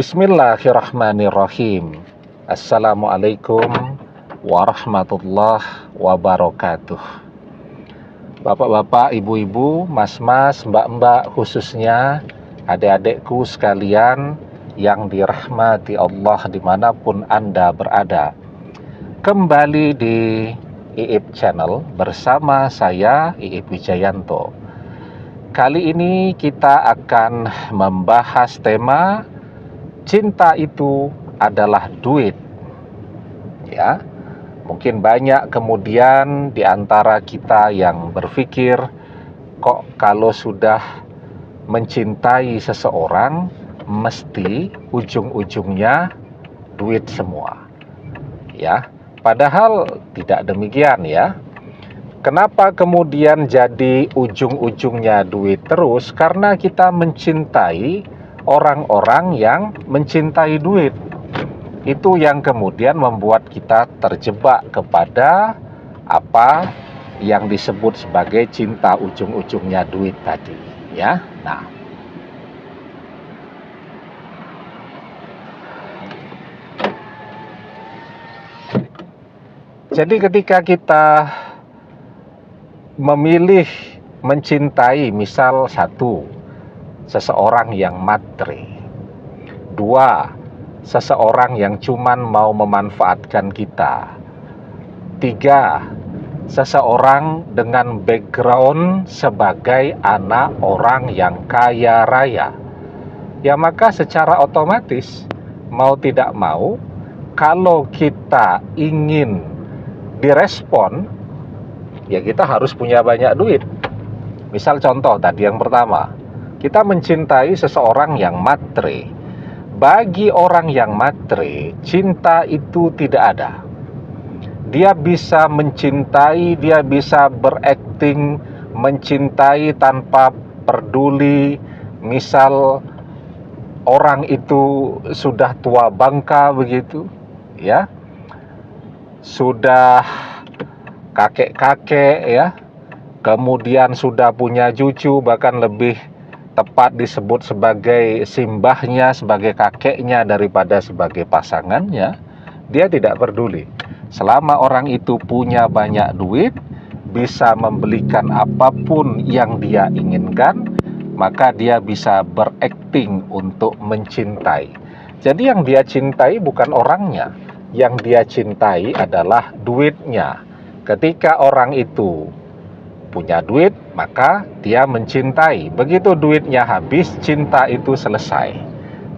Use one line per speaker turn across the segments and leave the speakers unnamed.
Bismillahirrahmanirrahim. Assalamualaikum warahmatullahi wabarakatuh. Bapak-bapak, ibu-ibu, mas-mas, mbak-mbak, khususnya adik-adikku sekalian yang dirahmati Allah dimanapun Anda berada. Kembali di IIP Channel bersama saya, IIP Wijayanto. Kali ini kita akan membahas tema cinta itu adalah duit. Ya, mungkin banyak kemudian di antara kita yang berpikir, kok kalau sudah mencintai seseorang mesti ujung-ujungnya duit semua. Ya, padahal tidak demikian ya. Kenapa kemudian jadi ujung-ujungnya duit terus? Karena kita mencintai orang-orang yang mencintai duit. Itu yang kemudian membuat kita terjebak kepada apa yang disebut sebagai cinta ujung-ujungnya duit tadi, ya. Nah, jadi ketika kita memilih mencintai, misal satu, seseorang yang matre. Dua, seseorang yang cuman mau memanfaatkan kita. Tiga, seseorang dengan background sebagai anak orang yang kaya raya. Ya maka secara otomatis, mau tidak mau, kalau kita ingin direspon, ya kita harus punya banyak duit. Misal contoh tadi yang pertama, kita mencintai seseorang yang matre. Bagi orang yang matre, cinta itu tidak ada. Dia bisa mencintai, dia bisa berakting mencintai tanpa peduli. Misal orang itu sudah tua bangka begitu, ya, sudah kakek-kakek ya, kemudian sudah punya cucu, bahkan lebih tepat disebut sebagai simbahnya, sebagai kakeknya daripada sebagai pasangannya. Dia tidak peduli. Selama orang itu punya banyak duit, bisa membelikan apapun yang dia inginkan, maka dia bisa berakting untuk mencintai. Jadi yang dia cintai bukan orangnya, yang dia cintai adalah duitnya. Ketika orang itu punya duit, maka dia mencintai. Begitu duitnya habis, cinta itu selesai.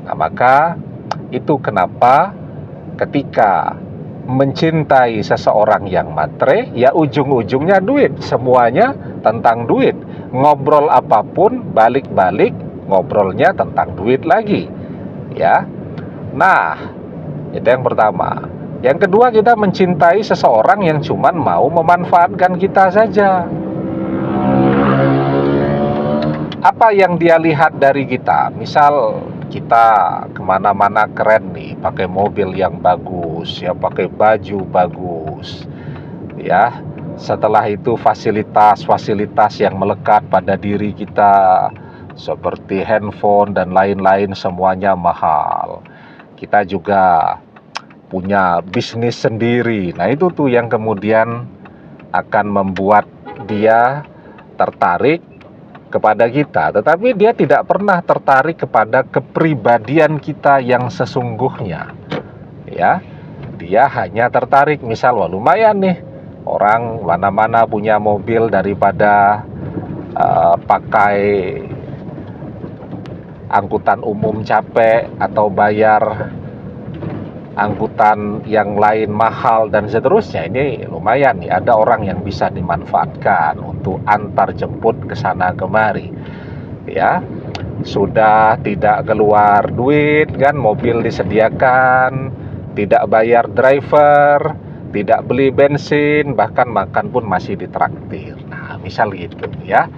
Nah, maka itu kenapa ketika mencintai seseorang yang matre, ya ujung-ujungnya duit. Semuanya tentang duit. Ngobrol apapun, balik-balik ngobrolnya tentang duit lagi. Ya. Nah, itu yang pertama. Yang kedua, kita mencintai seseorang yang cuman mau memanfaatkan kita saja. Apa yang dia lihat dari kita? Misal kita kemana-mana keren nih, pakai mobil yang bagus, ya, pakai baju bagus, ya. Setelah itu fasilitas-fasilitas yang melekat pada diri kita seperti handphone dan lain-lain semuanya mahal. Kita juga punya bisnis sendiri. Nah, itu tuh yang kemudian akan membuat dia tertarik kepada kita, tetapi dia tidak pernah tertarik kepada kepribadian kita yang sesungguhnya. Ya, dia hanya tertarik misal, wah lumayan nih, orang mana-mana punya mobil daripada pakai angkutan umum capek atau bayar angkutan yang lain mahal dan seterusnya. Ini lumayan nih, ada orang yang bisa dimanfaatkan untuk antar jemput ke sana kemari. Ya, sudah tidak keluar duit kan, mobil disediakan, tidak bayar driver, tidak beli bensin, bahkan makan pun masih ditraktir. Nah, misal gitu ya.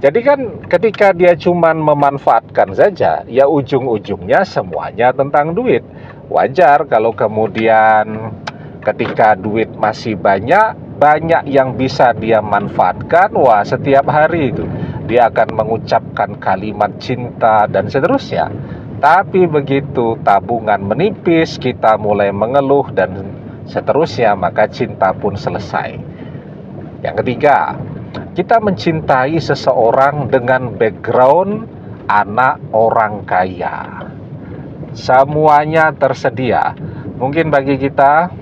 Jadi kan ketika dia cuman memanfaatkan saja, ya ujung-ujungnya semuanya tentang duit. Wajar kalau kemudian ketika duit masih banyak yang bisa dia manfaatkan, wah setiap hari itu dia akan mengucapkan kalimat cinta dan seterusnya. Tapi begitu tabungan menipis, kita mulai mengeluh dan seterusnya, maka cinta pun selesai. Yang ketiga, kita mencintai seseorang dengan background anak orang kaya. Semuanya tersedia. Mungkin bagi kita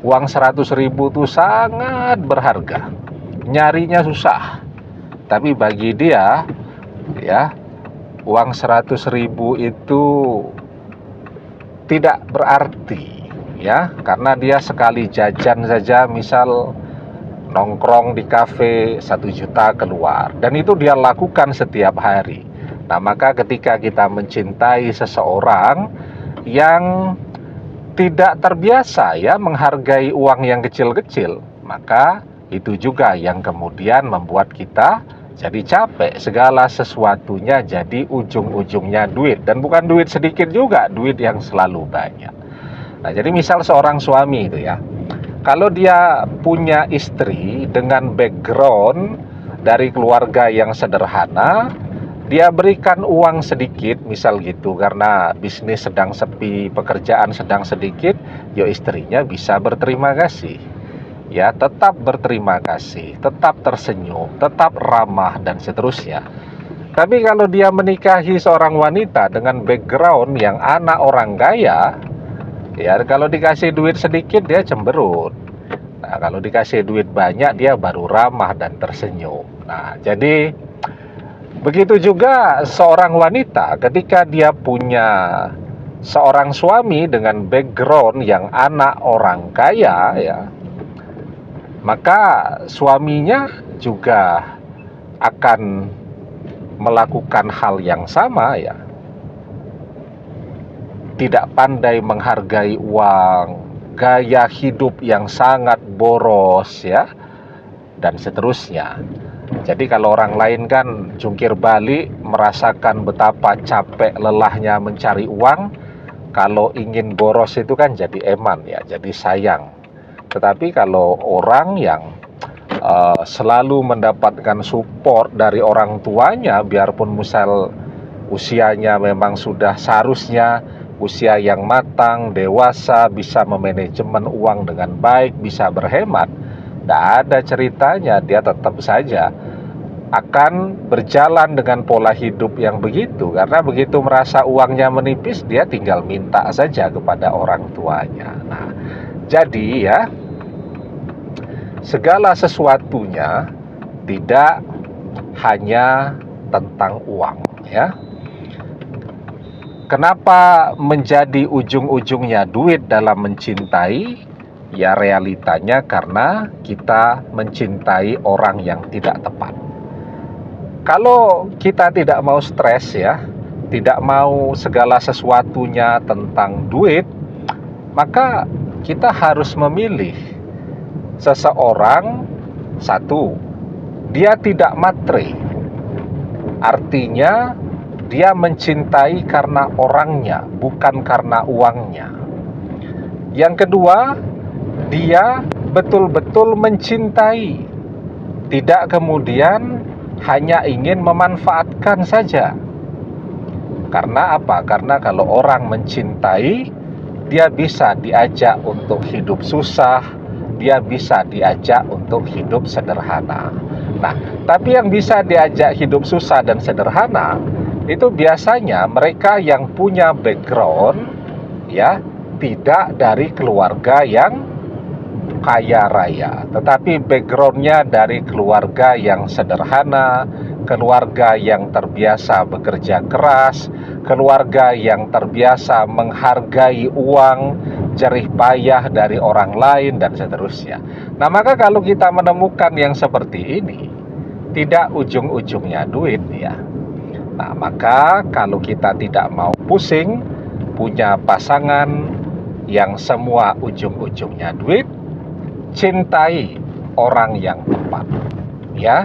uang 100.000 itu sangat berharga, nyarinya susah. Tapi bagi dia, ya, uang 100.000 itu tidak berarti, ya, karena dia sekali jajan saja, misal nongkrong di kafe 1 juta keluar, dan itu dia lakukan setiap hari. Nah, maka ketika kita mencintai seseorang yang tidak terbiasa, ya, menghargai uang yang kecil-kecil, maka itu juga yang kemudian membuat kita jadi capek. Segala sesuatunya jadi ujung-ujungnya duit, dan bukan duit sedikit juga, duit yang selalu banyak. Nah, jadi misal seorang suami itu, ya, kalau dia punya istri dengan background dari keluarga yang sederhana, dia berikan uang sedikit, misal gitu, karena bisnis sedang sepi, pekerjaan sedang sedikit, ya istrinya bisa berterima kasih. Ya, tetap berterima kasih, tetap tersenyum, tetap ramah, dan seterusnya. Tapi kalau dia menikahi seorang wanita dengan background yang anak orang kaya, ya, kalau dikasih duit sedikit dia cemberut. Nah, kalau dikasih duit banyak dia baru ramah dan tersenyum. Nah, jadi begitu juga seorang wanita ketika dia punya seorang suami dengan background yang anak orang kaya, ya, maka suaminya juga akan melakukan hal yang sama, ya. Tidak pandai menghargai uang, gaya hidup yang sangat boros, ya, dan seterusnya. Jadi kalau orang lain kan jungkir balik, merasakan betapa capek lelahnya mencari uang, kalau ingin boros itu kan jadi eman, ya, jadi sayang. Tetapi kalau orang yang selalu mendapatkan support dari orang tuanya, biarpun misal usianya memang sudah seharusnya usia yang matang, dewasa, bisa memanajemen uang dengan baik, bisa berhemat, tidak ada ceritanya dia tetap saja akan berjalan dengan pola hidup yang begitu, karena begitu merasa uangnya menipis, dia tinggal minta saja kepada orang tuanya. Nah, jadi, ya, segala sesuatunya tidak hanya tentang uang, ya. Kenapa menjadi ujung-ujungnya duit dalam mencintai? Ya, realitanya karena kita mencintai orang yang tidak tepat. Kalau kita tidak mau stres, ya, tidak mau segala sesuatunya tentang duit, maka kita harus memilih seseorang. Satu, dia tidak matre, artinya dia mencintai karena orangnya, bukan karena uangnya. Yang kedua, dia betul-betul mencintai, tidak kemudian hanya ingin memanfaatkan saja. Karena apa? Karena kalau orang mencintai, dia bisa diajak untuk hidup susah, dia bisa diajak untuk hidup sederhana. Nah, tapi yang bisa diajak hidup susah dan sederhana itu biasanya mereka yang punya background, ya, tidak dari keluarga yang kaya raya, tetapi backgroundnya dari keluarga yang sederhana, keluarga yang terbiasa bekerja keras, keluarga yang terbiasa menghargai uang, jerih payah dari orang lain, dan seterusnya. Nah, maka kalau kita menemukan yang seperti ini, tidak ujung-ujungnya duit, ya. Nah, maka kalau kita tidak mau pusing punya pasangan yang semua ujung-ujungnya duit, cintai orang yang tepat, ya.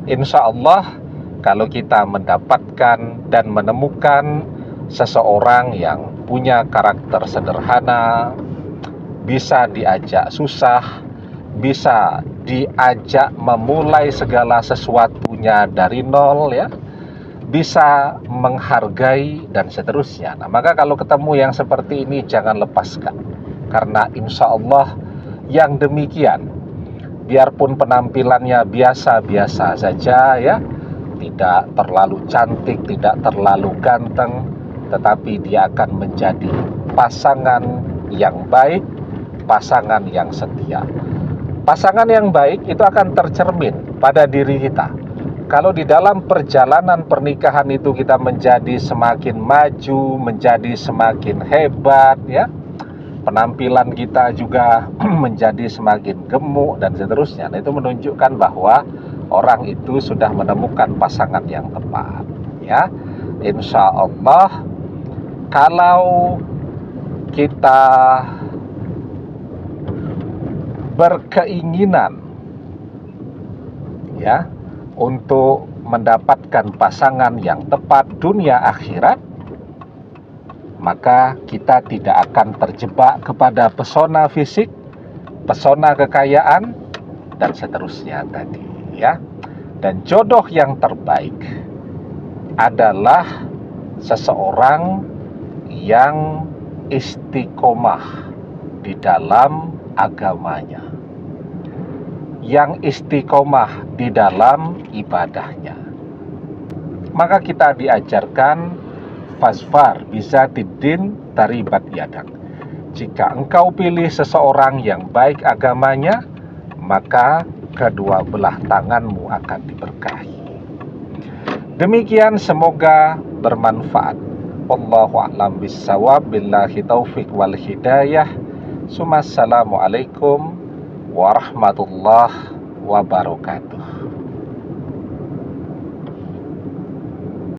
Insya Allah kalau kita mendapatkan dan menemukan seseorang yang punya karakter sederhana, bisa diajak susah, bisa diajak memulai segala sesuatunya dari nol, ya, bisa menghargai dan seterusnya. Nah, maka kalau ketemu yang seperti ini jangan lepaskan, karena insya Allah yang demikian, biarpun penampilannya biasa-biasa saja ya, tidak terlalu cantik, tidak terlalu ganteng, tetapi dia akan menjadi pasangan yang baik, pasangan yang setia. Pasangan yang baik itu akan tercermin pada diri kita. Kalau di dalam perjalanan pernikahan itu kita menjadi semakin maju, menjadi semakin hebat ya, penampilan kita juga menjadi semakin gemuk dan seterusnya. Nah, itu menunjukkan bahwa orang itu sudah menemukan pasangan yang tepat ya. Insya Allah kalau kita berkeinginan ya untuk mendapatkan pasangan yang tepat dunia akhirat, maka kita tidak akan terjebak kepada pesona fisik, pesona kekayaan, dan seterusnya tadi ya. Dan jodoh yang terbaik adalah seseorang yang istiqomah di dalam agamanya, yang istiqomah di dalam ibadahnya. Maka kita diajarkan fasfar bisa tidin taribat yadak. Jika engkau pilih seseorang yang baik agamanya, maka kedua belah tanganmu akan diberkahi. Demikian, semoga bermanfaat. Wallahu a'lam bissawab, billahi taufik wal hidayah. Assalamualaikum warahmatullahi wabarakatuh.